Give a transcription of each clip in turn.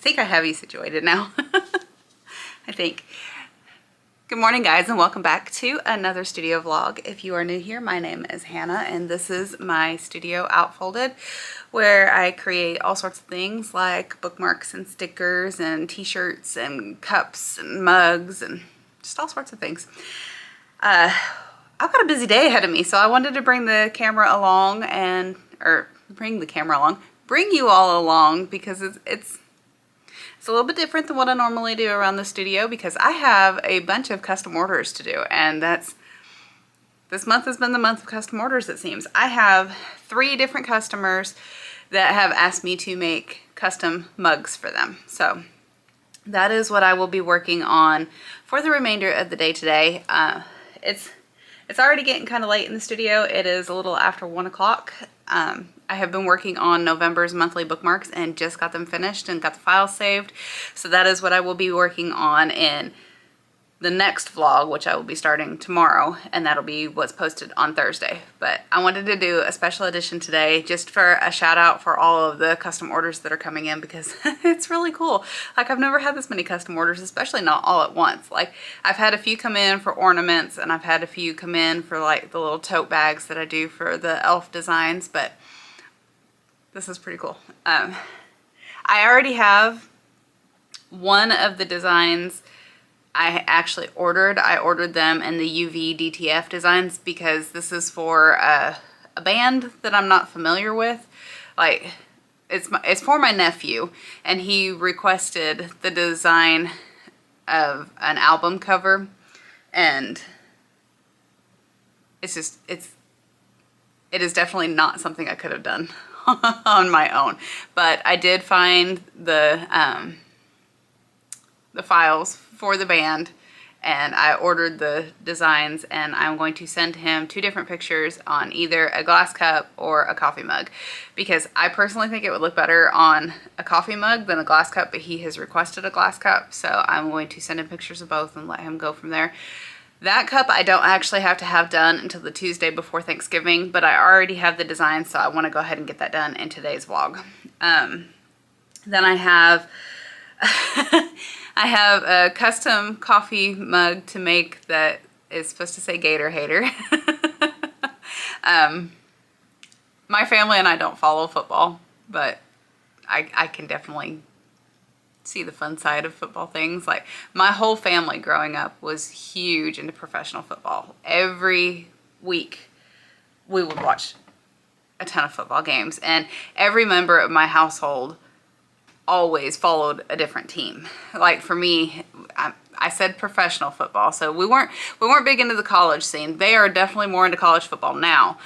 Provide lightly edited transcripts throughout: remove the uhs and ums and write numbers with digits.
think I have you situated now. I think. Good morning, guys, and welcome back to another studio vlog. If you are new here, my name is Hannah, and this is my studio outfolded, where I create all sorts of things like bookmarks and stickers and t-shirts and cups and mugs and just all sorts of things. I've got a busy day ahead of me, so I wanted to bring the camera along bring you all along because it's a little bit different than what I normally do around the studio because I have a bunch of custom orders to do, and this month has been the month of custom orders, it seems. I have 3 different customers that have asked me to make custom mugs for them. So that is what I will be working on for the remainder of the day today. It's already getting kind of late in the studio. It is a little after 1 o'clock. I have been working on November's monthly bookmarks and just got them finished and got the files saved. So that is what I will be working on in the next vlog, which I will be starting tomorrow, and that'll be what's posted on Thursday. But I wanted to do a special edition today just for a shout out for all of the custom orders that are coming in because it's really cool. Like, I've never had this many custom orders, especially not all at once. Like, I've had a few come in for ornaments, and I've had a few come in for like the little tote bags that I do for the elf designs, but this is pretty cool. I already have one of the designs I actually ordered. I ordered them in the UV DTF designs because this is for a band that I'm not familiar with. Like, it's for my nephew, and he requested the design of an album cover, and it is definitely not something I could have done on my own. But I did find the files for the band, and I ordered the designs, and I'm going to send him 2 different pictures on either a glass cup or a coffee mug, because I personally think it would look better on a coffee mug than a glass cup, but he has requested a glass cup, so I'm going to send him pictures of both and let him go from there. That cup I don't actually have to have done until the Tuesday before Thanksgiving, but I already have the design, so I want to go ahead and get that done in today's vlog. Then I have I have a custom coffee mug to make that is supposed to say Gator Hater. My family and I don't follow football, but I can definitely see the fun side of football things. Like, my whole family growing up was huge into professional football. Every week we would watch a ton of football games, and every member of my household always followed a different team. Like, for me, I said professional football, so we weren't big into the college scene. They are definitely more into college football now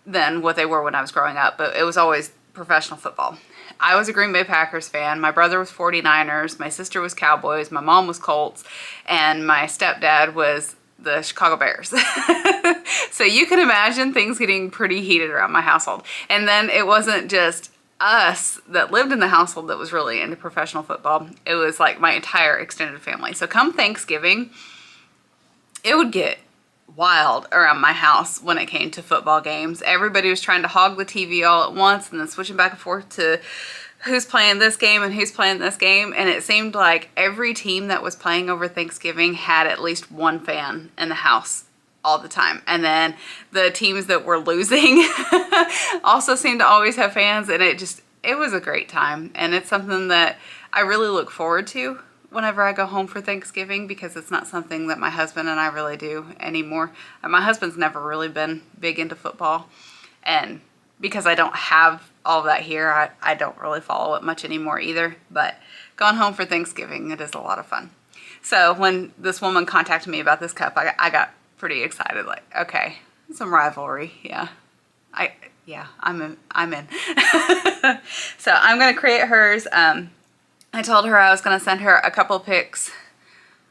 than what they were when I was growing up, but it was always professional football. I was a Green Bay Packers fan. My brother was 49ers. My sister was Cowboys. My mom was Colts. And my stepdad was the Chicago Bears. So you can imagine things getting pretty heated around my household. And then it wasn't just us that lived in the household that was really into professional football. It was like my entire extended family. So come Thanksgiving, it would get wild around my house when it came to football games. Everybody was trying to hog the TV all at once and then switching back and forth to who's playing this game and who's playing this game. And it seemed like every team that was playing over Thanksgiving had at least one fan in the house all the time. And then the teams that were losing also seemed to always have fans, and it was a great time. And it's something that I really look forward to whenever I go home for Thanksgiving, because it's not something that my husband and I really do anymore. And my husband's never really been big into football, and because I don't have all of that here, I don't really follow it much anymore either. But going home for Thanksgiving, it is a lot of fun. So when this woman contacted me about this cup, I got pretty excited. Like, okay, some rivalry, yeah. I'm in. So I'm gonna create hers. I told her I was going to send her a couple pics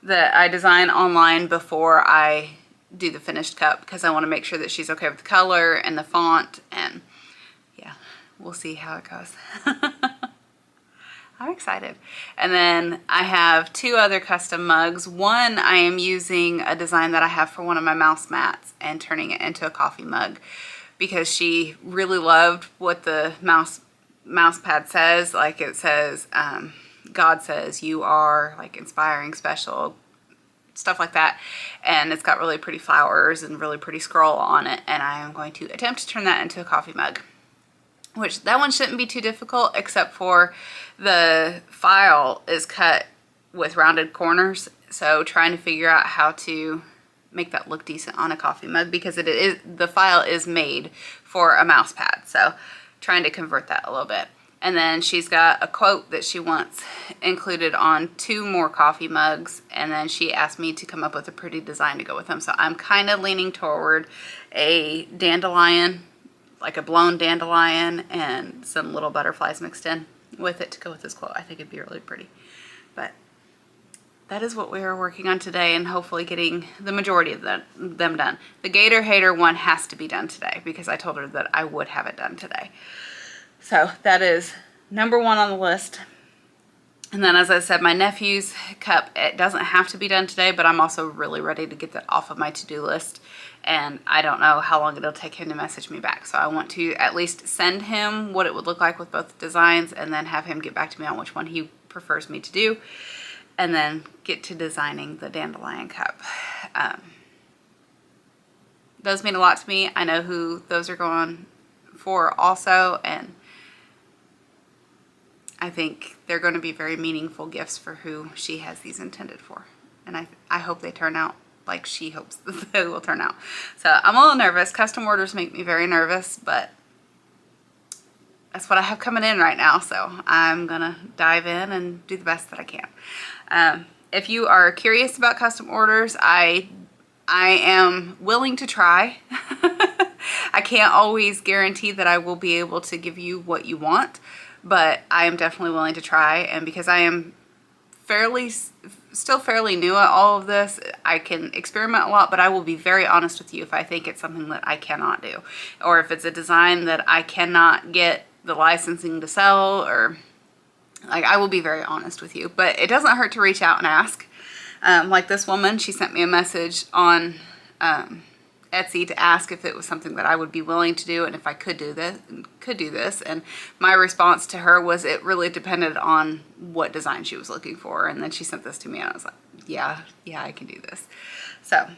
that I design online before I do the finished cup, because I want to make sure that she's okay with the color and the font, and yeah, we'll see how it goes. I'm excited. And then I have 2 other custom mugs. One, I am using a design that I have for one of my mouse mats and turning it into a coffee mug, because she really loved what the mouse pad says. Like, it says God says you are, like inspiring, special, stuff like that. And it's got really pretty flowers and really pretty scroll on it. And I am going to attempt to turn that into a coffee mug, which that one shouldn't be too difficult, except for the file is cut with rounded corners. So trying to figure out how to make that look decent on a coffee mug, because the file is made for a mouse pad. So trying to convert that a little bit. And then she's got a quote that she wants included on 2 more coffee mugs. And then she asked me to come up with a pretty design to go with them. So I'm kind of leaning toward a dandelion, like a blown dandelion, and some little butterflies mixed in with it to go with this quote. I think it'd be really pretty. But that is what we are working on today, and hopefully getting the majority of them done. The Gator Hater one has to be done today because I told her that I would have it done today. So that is number 1 on the list. And then, as I said, my nephew's cup, it doesn't have to be done today, but I'm also really ready to get that off of my to-do list. And I don't know how long it'll take him to message me back. So I want to at least send him what it would look like with both designs, and then have him get back to me on which one he prefers me to do. And then get to designing the dandelion cup. Those mean a lot to me. I know who those are going for also, and I think they're going to be very meaningful gifts for who she has these intended for. And I hope they turn out like she hopes that they will turn out. So I'm a little nervous. Custom orders make me very nervous, but that's what I have coming in right now. So I'm going to dive in and do the best that I can. If you are curious about custom orders, I am willing to try. I can't always guarantee that I will be able to give you what you want, but I am definitely willing to try. And because I am still fairly new at all of this, I can experiment a lot, but I will be very honest with you if I think it's something that I cannot do, or if it's a design that I cannot get the licensing to sell, or like, I will be very honest with you. But it doesn't hurt to reach out and ask. Like this woman, she sent me a message on Etsy to ask if it was something that I would be willing to do and if I could do this. And my response to her was it really depended on what design she was looking for. And then she sent this to me, and I was like, yeah, I can do this. So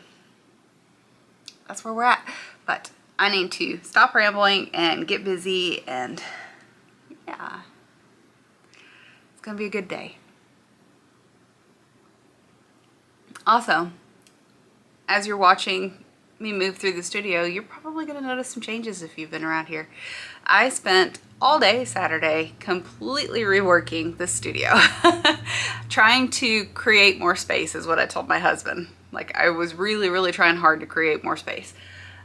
that's where we're at. But I need to stop rambling and get busy, and yeah, it's gonna be a good day. Also, as you're watching me move through the studio, you're probably going to notice some changes if you've been around here. I spent all day Saturday completely reworking the studio. Trying to create more space is what I told my husband. Like, I was really trying hard to create more space.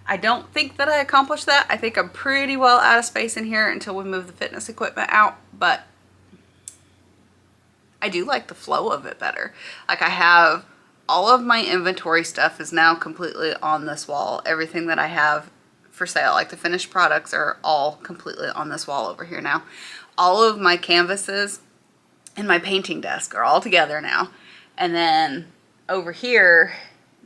I don't think that I accomplished that. I think I'm pretty well out of space in here until we move the fitness equipment out, but I do like the flow of it better. Like, I have all of my inventory stuff is now completely on this wall. Everything that I have for sale, like the finished products, are all completely on this wall over here now. All of my canvases and my painting desk are all together now. And then over here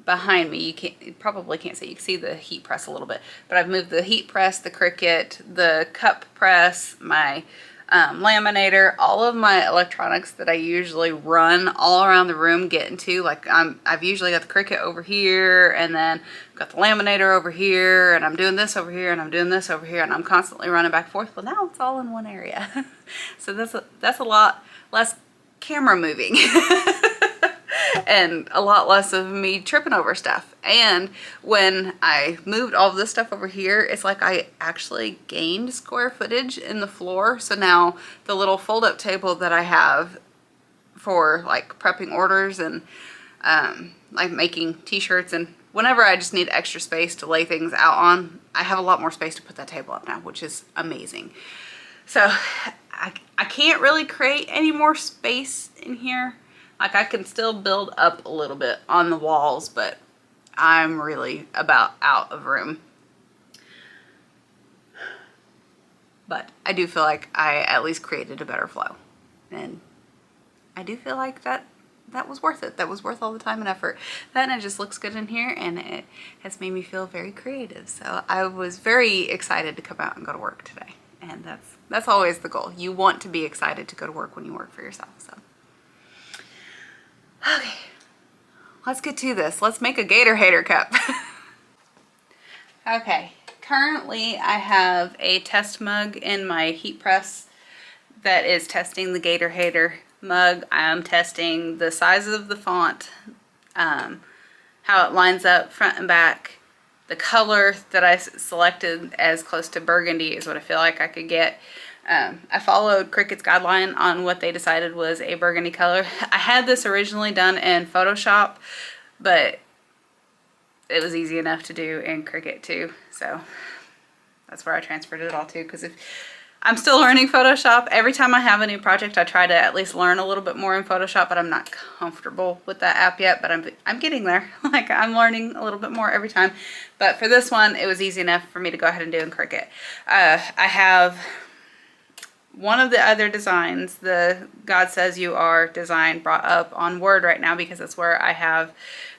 behind me, you probably can't see, you can see the heat press a little bit, but I've moved the heat press, the Cricut, the cup press, my laminator, all of my electronics that I usually run all around the room get into. Like, I've usually got the Cricut over here, and then I've got the laminator over here, and I'm doing this over here, and I'm doing this over here, and I'm constantly running back and forth. Well, now it's all in one area. So that's a lot less camera moving. And a lot less of me tripping over stuff. And when I moved all of this stuff over here, it's like I actually gained square footage in the floor. So now the little fold-up table that I have for like prepping orders and like making t-shirts, and whenever I just need extra space to lay things out on, I have a lot more space to put that table up now, which is amazing. So I can't really create any more space in here. Like, I can still build up a little bit on the walls, but I'm really about out of room. But I do feel like I at least created a better flow. And I do feel like that was worth it. That was worth all the time and effort. Then it just looks good in here, and it has made me feel very creative. So I was very excited to come out and go to work today. And that's always the goal. You want to be excited to go to work when you work for yourself. So Okay, let's get to this. Let's make a Gator Hater cup. Okay, currently I have a test mug in my heat press that is testing the Gator Hater mug. I'm testing the size of the font, how it lines up front and back. The color that I selected as close to burgundy is what I feel like I could get. I followed Cricut's guideline on what they decided was a burgundy color. I had this originally done in Photoshop, but it was easy enough to do in Cricut too. So that's where I transferred it all to, because if I'm still learning Photoshop. Every time I have a new project, I try to at least learn a little bit more in Photoshop, but I'm not comfortable with that app yet, but I'm getting there. Like, I'm learning a little bit more every time. But for this one, it was easy enough for me to go ahead and do in Cricut. I have one of the other designs, the God Says You Are design, brought up on Word right now because that's where I have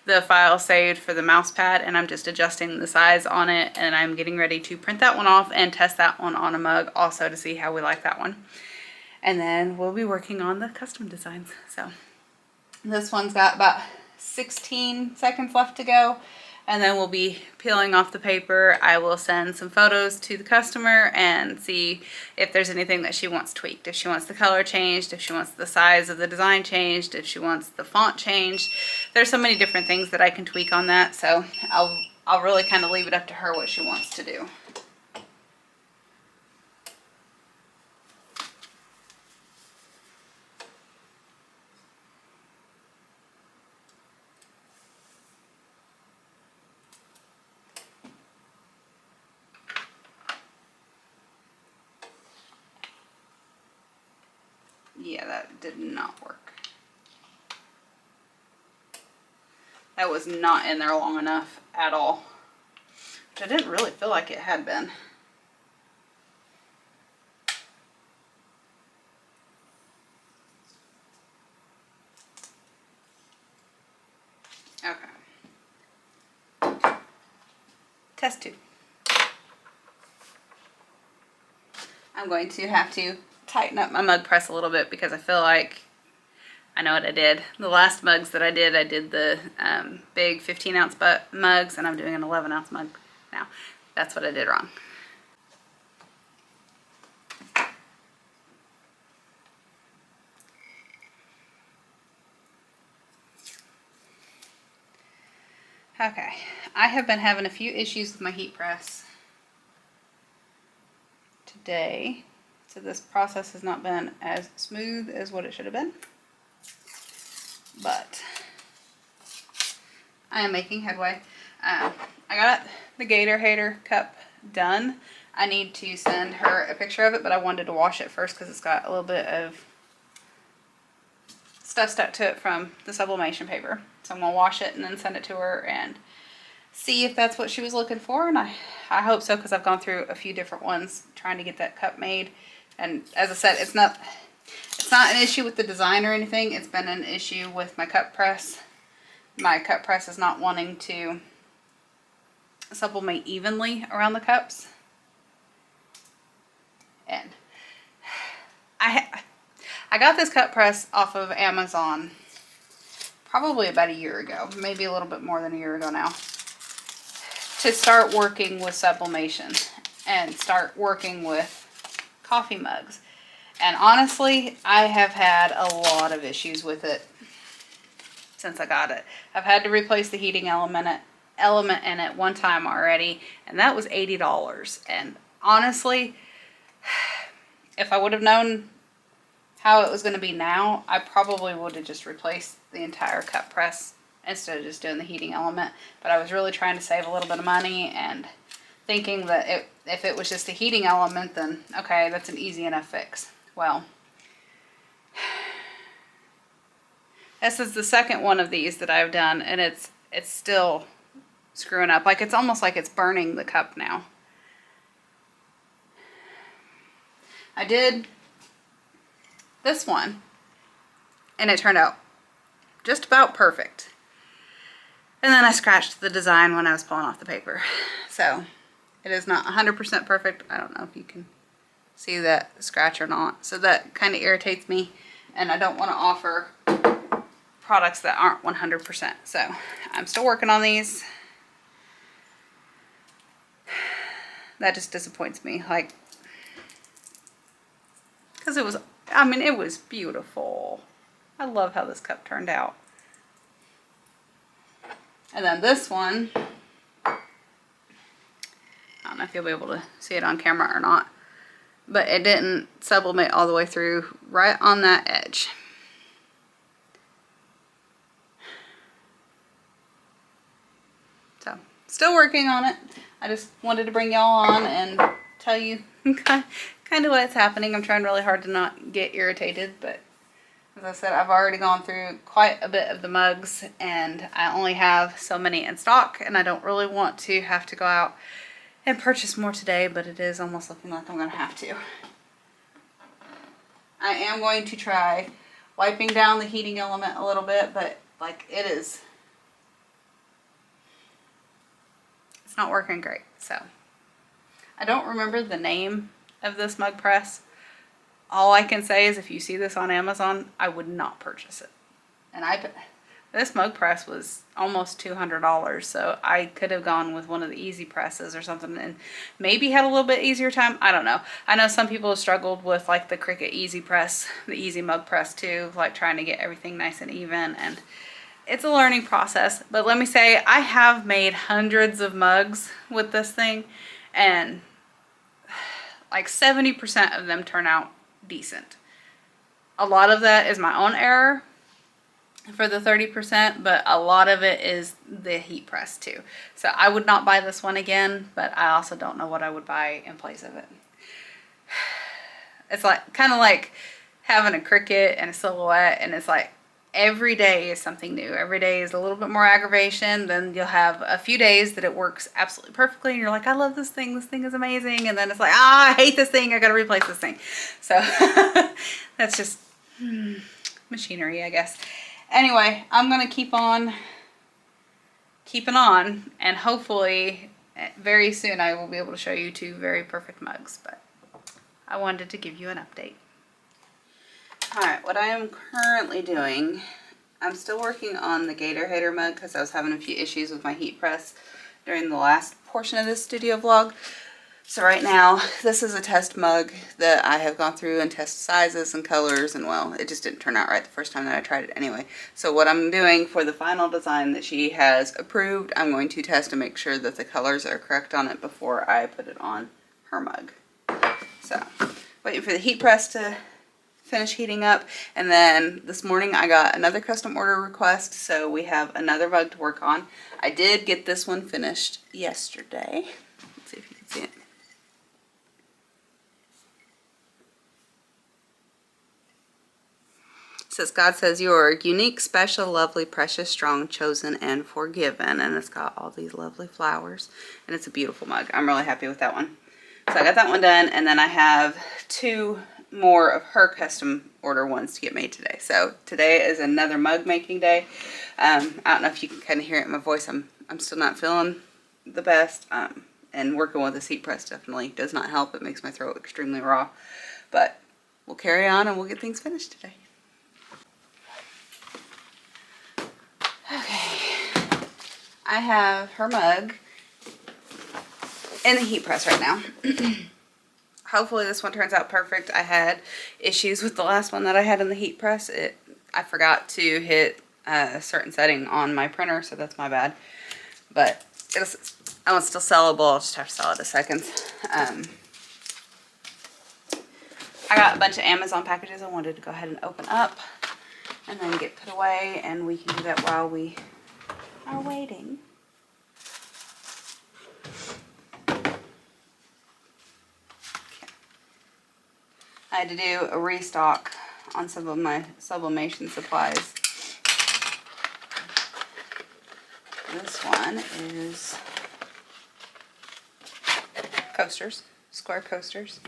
the file saved for the mouse pad, and I'm just adjusting the size on it, and I'm getting ready to print that one off and test that one on a mug also to see how we like that one. And then we'll be working on the custom designs. So this one's got about 16 seconds left to go, and then we'll be peeling off the paper. I will send some photos to the customer and see if there's anything that she wants tweaked. If she wants the color changed, if she wants the size of the design changed, if she wants the font changed. There's so many different things that I can tweak on that, so I'll really kind of leave it up to her what she wants to do. Yeah, that did not work. That was not in there long enough at all, which I didn't really feel like it had been. Okay. Test 2. I'm going to have to tighten up my mug press a little bit because I feel like I know what I did. The last mugs that I did the big 15-ounce mugs, and I'm doing an 11-ounce mug now. That's what I did wrong. Okay, I have been having a few issues with my heat press today, so this process has not been as smooth as what it should have been. But I am making headway. I got the Gator Hater cup done. I need to send her a picture of it, but I wanted to wash it first because it's got a little bit of stuff stuck to it from the sublimation paper. So I'm going to wash it and then send it to her and see if that's what she was looking for. And I hope so, because I've gone through a few different ones trying to get that cup made. And as I said, it's not an issue with the design or anything. It's been an issue with my cup press. My cup press is not wanting to sublimate evenly around the cups. And I got this cup press off of Amazon probably about a year ago, maybe a little bit more than a year ago now, to start working with sublimation and start working with coffee mugs. And honestly, I have had a lot of issues with it since I got it. I've had to replace the heating element in it one time already, and that was $80. And honestly, if I would have known how it was going to be now, I probably would have just replaced the entire cup press instead of just doing the heating element. But I was really trying to save a little bit of money and thinking that if it was just the heating element, then okay, that's an easy enough fix. Well, this is the second one of these that I've done, and it's still screwing up. Like, it's almost like it's burning the cup now. I did this one, and it turned out just about perfect. And then I scratched the design when I was pulling off the paper. So it is not 100% perfect. I don't know if you can see that scratch or not. So that kind of irritates me, and I don't want to offer products that aren't 100%. So I'm still working on these. That just disappoints me, like, because it was, I mean, it was beautiful. I love how this cup turned out. And then this one, I don't know if you'll be able to see it on camera or not, but it didn't sublimate all the way through, right on that edge. So, still working on it. I just wanted to bring y'all on and tell you kind of what's happening. I'm trying really hard to not get irritated, but as I said, I've already gone through quite a bit of the mugs, and I only have so many in stock, and I don't really want to have to go out and purchase more today, but it is almost looking like I'm going to have to. I am going to try wiping down the heating element a little bit, but like it's not working great. So I don't remember the name of this mug press. All I can say is if you see this on Amazon, I would not purchase it. And this mug press was almost $200, so I could have gone with one of the easy presses or something and maybe had a little bit easier time. I don't know. I know some people have struggled with like the Cricut Easy Press, the Easy Mug Press too, like trying to get everything nice and even, and it's a learning process. But let me say, I have made hundreds of mugs with this thing, and like 70% of them turn out decent. A lot of that is my own error for the 30%, but a lot of it is the heat press too. So I would not buy this one again, but I also don't know what I would buy in place of it. It's like kind of like having a Cricut and a Silhouette, and it's like every day is something new. Every day is a little bit more aggravation. Then you'll have a few days that it works absolutely perfectly, and you're like, I love this thing is amazing. And then it's like, I hate this thing, I gotta replace this thing. So that's just machinery, I guess. Anyway, I'm gonna keep on keeping on, and hopefully very soon I will be able to show you two very perfect mugs, but I wanted to give you an update. Alright, what I am currently doing, I'm still working on the Gator Hater mug because I was having a few issues with my heat press during the last portion of this studio vlog. So right now, this is a test mug that I have gone through and tested sizes and colors, and well, it just didn't turn out right the first time that I tried it anyway. So what I'm doing for the final design that she has approved, I'm going to test to make sure that the colors are correct on it before I put it on her mug. So, waiting for the heat press to finish heating up, and then this morning I got another custom order request, so we have another mug to work on. I did get this one finished yesterday. Let's see if you can see it. It says, God says you are unique, special, lovely, precious, strong, chosen, and forgiven. And it's got all these lovely flowers. And it's a beautiful mug. I'm really happy with that one. So I got that one done. And then I have two more of her custom order ones to get made today. So today is another mug making day. I don't know if you can kind of hear it in my voice. I'm still not feeling the best. And working with this heat press definitely does not help. It makes my throat extremely raw. But we'll carry on and we'll get things finished today. Okay, I have her mug in the heat press right now. Hopefully this one turns out perfect. I had issues with the last one that I had in the heat press. I forgot to hit a certain setting on my printer, so that's my bad. But it's still sellable. I'll just have to sell it a second. I got a bunch of Amazon packages I wanted to go ahead and open up and then get put away, and we can do that while we are waiting. Okay. I had to do a restock on some of my sublimation supplies. This one is coasters, square coasters.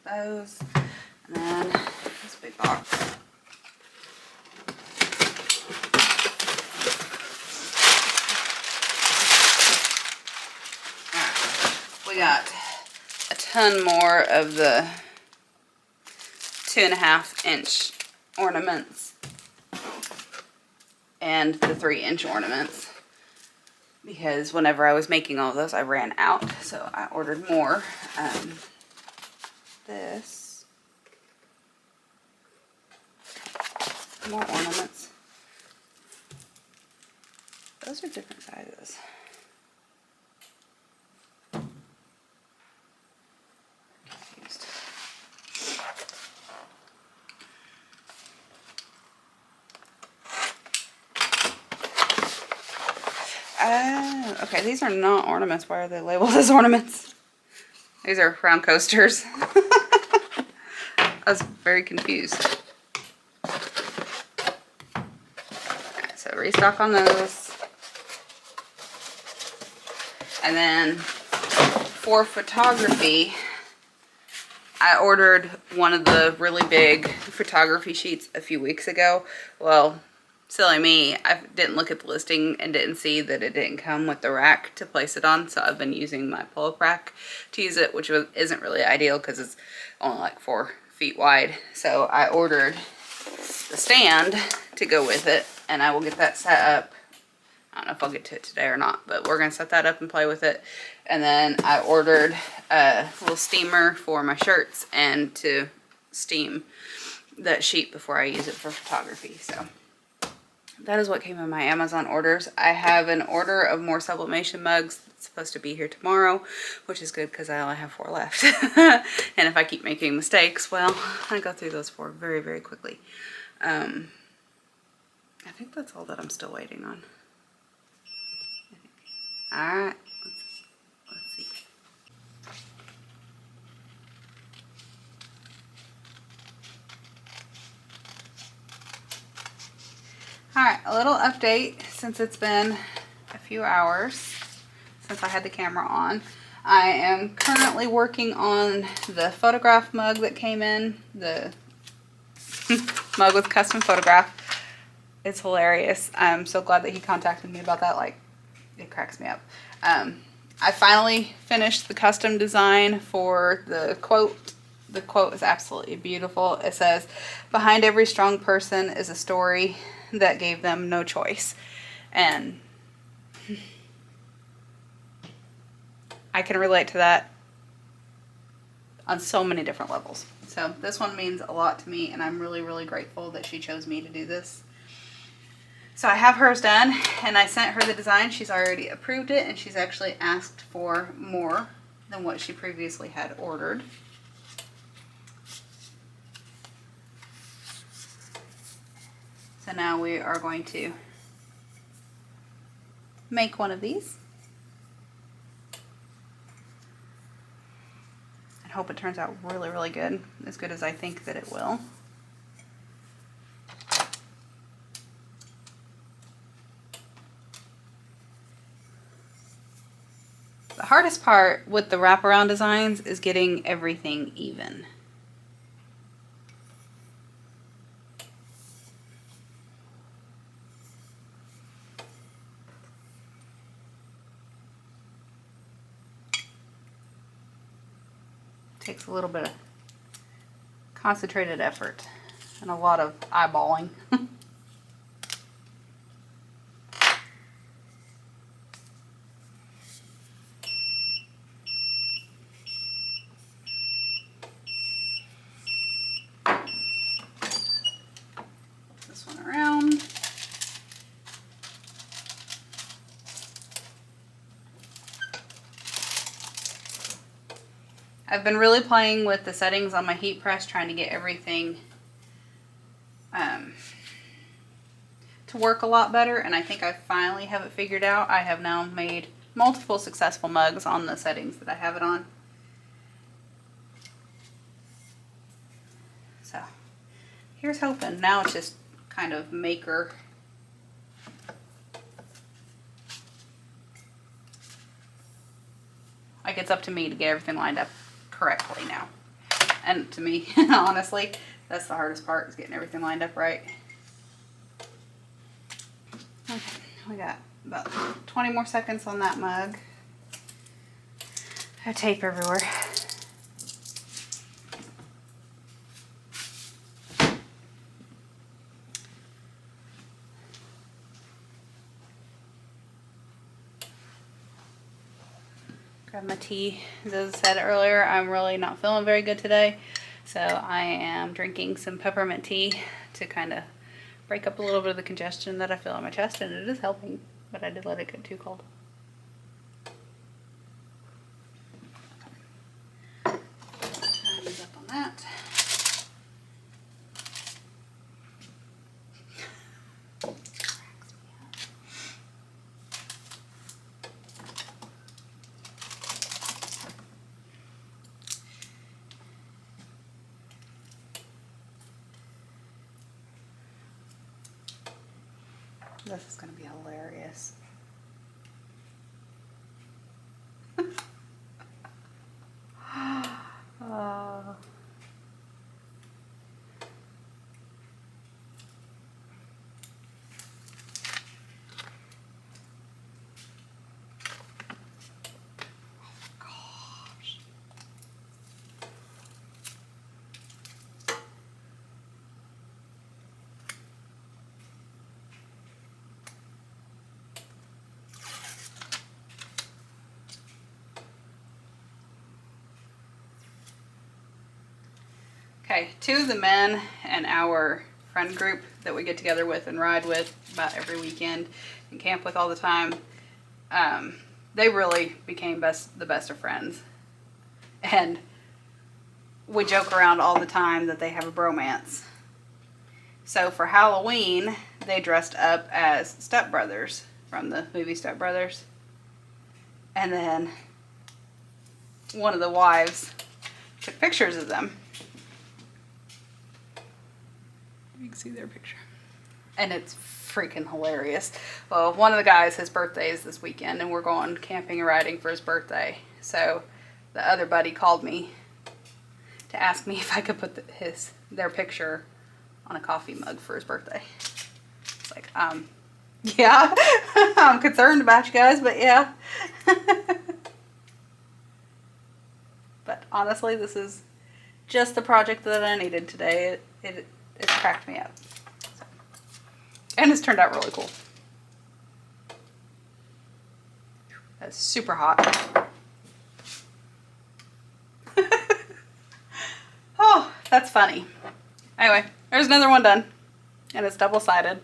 Those, and then big box. We got a ton more of the 2.5-inch ornaments and the 3-inch ornaments, because whenever I was making all of those I ran out, so I ordered more. This, more ornaments. Those are different sizes. Confused. Okay, these are not ornaments. Why are they labeled as ornaments? These are round coasters. I was very confused. Alright, so restock on those. And then for photography, I ordered one of the really big photography sheets a few weeks ago. Well, silly me, I didn't look at the listing and didn't see that it didn't come with the rack to place it on, so I've been using my pull-up rack to use it, which isn't really ideal because it's only like 4 feet wide. So I ordered the stand to go with it, and I will get that set up. I don't know if I'll get to it today or not, but we're going to set that up and play with it. And then I ordered a little steamer for my shirts and to steam that sheet before I use it for photography. So that is what came in my Amazon orders. I have an order of more sublimation mugs that's supposed to be here tomorrow, which is good because I only have 4 left. And if I keep making mistakes, well, I go through those 4 very, very quickly. I think that's all that I'm still waiting on. Alright, let's see. Alright, a little update since it's been a few hours since I had the camera on. I am currently working on the photograph mug that came in, the mug with custom photograph. It's hilarious. I'm so glad that he contacted me about that. Like, it cracks me up. I finally finished the custom design for the quote. The quote is absolutely beautiful. It says, "Behind every strong person is a story that gave them no choice." And I can relate to that on so many different levels. So this one means a lot to me, and I'm really, really grateful that she chose me to do this. So I have hers done, and I sent her the design. She's already approved it, and she's actually asked for more than what she previously had ordered. So now we are going to make one of these and hope it turns out really, really good as I think that it will. The hardest part with the wraparound designs is getting everything even. Takes a little bit of concentrated effort and a lot of eyeballing. This one around. I've been really playing with the settings on my heat press, trying to get everything to work a lot better, and I think I finally have it figured out. I have now made multiple successful mugs on the settings that I have it on. So here's hoping. Now it's just kind of maker. Like, it's up to me to get everything lined up correctly now. And to me, honestly, that's the hardest part, is getting everything lined up right. Okay, we got about 20 more seconds on that mug. I have tape everywhere. Grab my tea. As I said earlier, I'm really not feeling very good today, so I am drinking some peppermint tea to kind of break up a little bit of the congestion that I feel in my chest, and it is helping, but I did let it get too cold. Time is up on that. This is going to be hilarious. Oh. Gosh. Okay, two of the men in our friend group that we get together with and ride with about every weekend and camp with all the time, they really became the best of friends. And we joke around all the time that they have a bromance. So for Halloween, they dressed up as stepbrothers from the movie Step Brothers. And then one of the wives took pictures of them. You can see their picture. And it's freaking hilarious. Well, one of the guys, his birthday is this weekend, and we're going camping and riding for his birthday. So the other buddy called me to ask me if I could put their picture on a coffee mug for his birthday. It's like, yeah, I'm concerned about you guys, but yeah. But honestly, this is just the project that I needed today. It's cracked me up. So. And it's turned out really cool. It's super hot. Oh, that's funny. Anyway, there's another one done. And it's double-sided.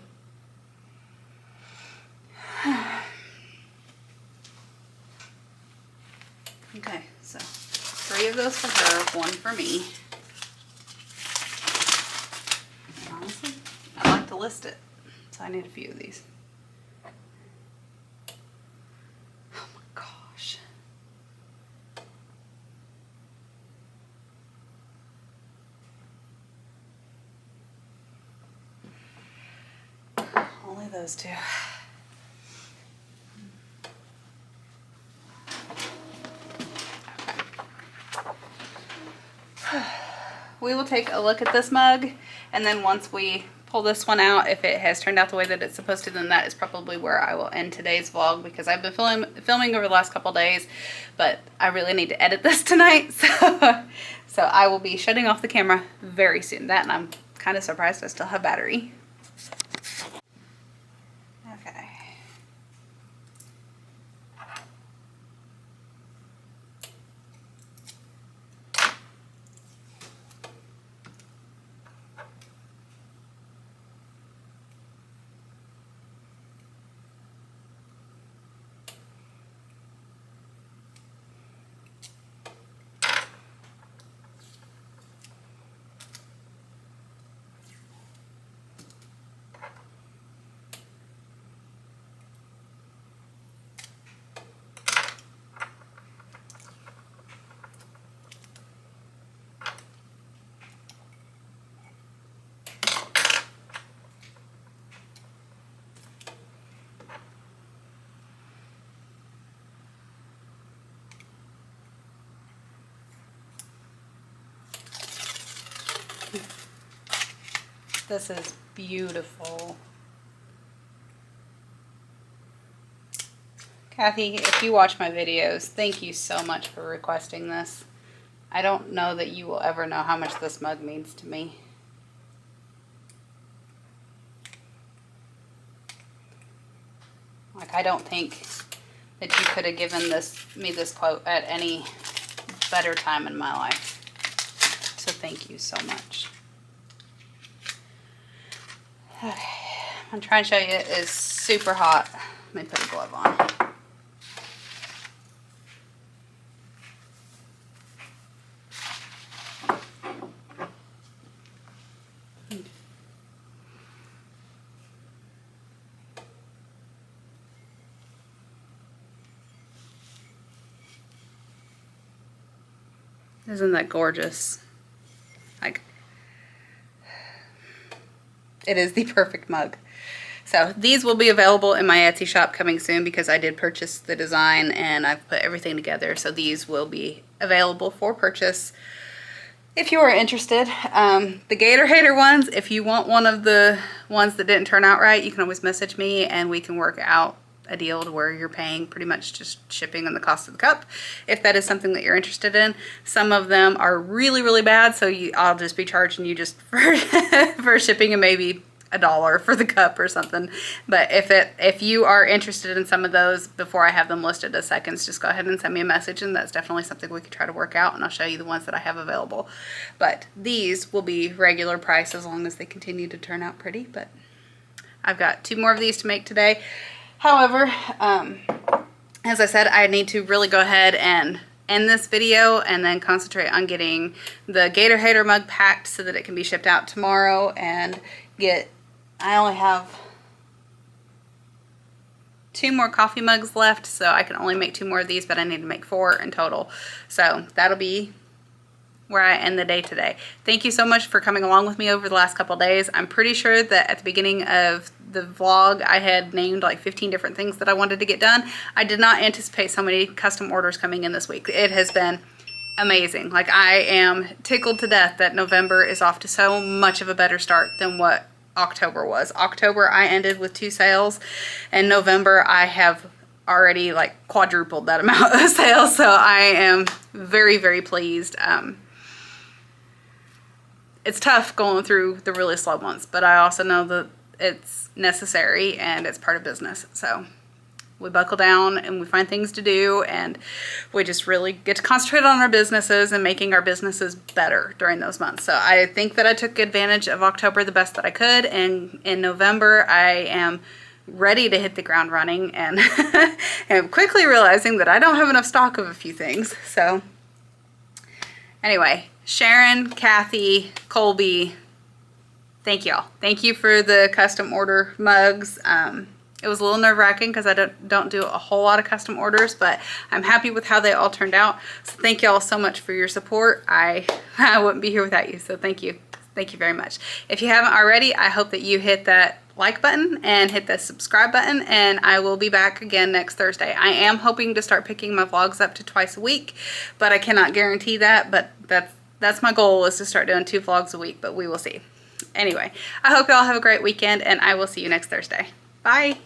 Okay, so 3 of those for her, 1 for me. And honestly, I like to list it, so I need a few of these. Oh my gosh. Only those 2. We will take a look at this mug, and then once we pull this one out, if it has turned out the way that it's supposed to, then that is probably where I will end today's vlog, because I've been filming over the last couple days, but I really need to edit this tonight, so I will be shutting off the camera very soon. That, and I'm kind of surprised I still have battery. Okay. This is beautiful. Kathy, if you watch my videos, thank you so much for requesting this. I don't know that you will ever know how much this mug means to me. Like, I don't think that you could have given me this quote at any better time in my life. So thank you so much. Okay, I'm going to try and show you it is super hot. Let me put a glove on. Isn't that gorgeous? Like, it is the perfect mug. So these will be available in my Etsy shop coming soon because I did purchase the design and I've put everything together. So these will be available for purchase if you are interested. The Gator Hater ones, if you want one of the ones that didn't turn out right, you can always message me and we can work out a deal to where you're paying pretty much just shipping and the cost of the cup, if that is something that you're interested in. Some of them are really, really bad, so I'll just be charging you just for shipping and maybe $1 for the cup or something. But if you are interested in some of those before I have them listed as seconds, just go ahead and send me a message, and that's definitely something we could try to work out, and I'll show you the ones that I have available. But these will be regular price as long as they continue to turn out pretty. But I've got 2 more of these to make today. However, as I said, I need to really go ahead and end this video and then concentrate on getting the Gator Hater mug packed so that it can be shipped out tomorrow, and I only have 2 more coffee mugs left, so I can only make 2 more of these, but I need to make 4 in total. So that'll be where I end the day today. Thank you so much for coming along with me over the last couple days. I'm pretty sure that at the beginning of the vlog I had named like 15 different things that I wanted to get done. I did not anticipate so many custom orders coming in this week. It has been amazing. Like, I am tickled to death that November is off to so much of a better start than what October was. October I ended with 2 sales, and November I have already like quadrupled that amount of sales, so I am very, very pleased. It's tough going through the really slow months, but I also know that it's necessary and it's part of business. So we buckle down and we find things to do, and we just really get to concentrate on our businesses and making our businesses better during those months. So I think that I took advantage of October the best that I could, and in November I am ready to hit the ground running, and I'm quickly realizing that I don't have enough stock of a few things. So anyway, Sharon, Kathy, Colby, thank y'all. Thank you for the custom order mugs. It was a little nerve-wracking because I don't do a whole lot of custom orders, but I'm happy with how they all turned out. So thank y'all so much for your support. I wouldn't be here without you, so thank you. Thank you very much. If you haven't already, I hope that you hit that like button and hit the subscribe button, and I will be back again next Thursday. I am hoping to start picking my vlogs up to twice a week, but I cannot guarantee that, but that's my goal, is to start doing 2 vlogs a week, but we will see. Anyway, I hope y'all have a great weekend, and I will see you next Thursday. Bye.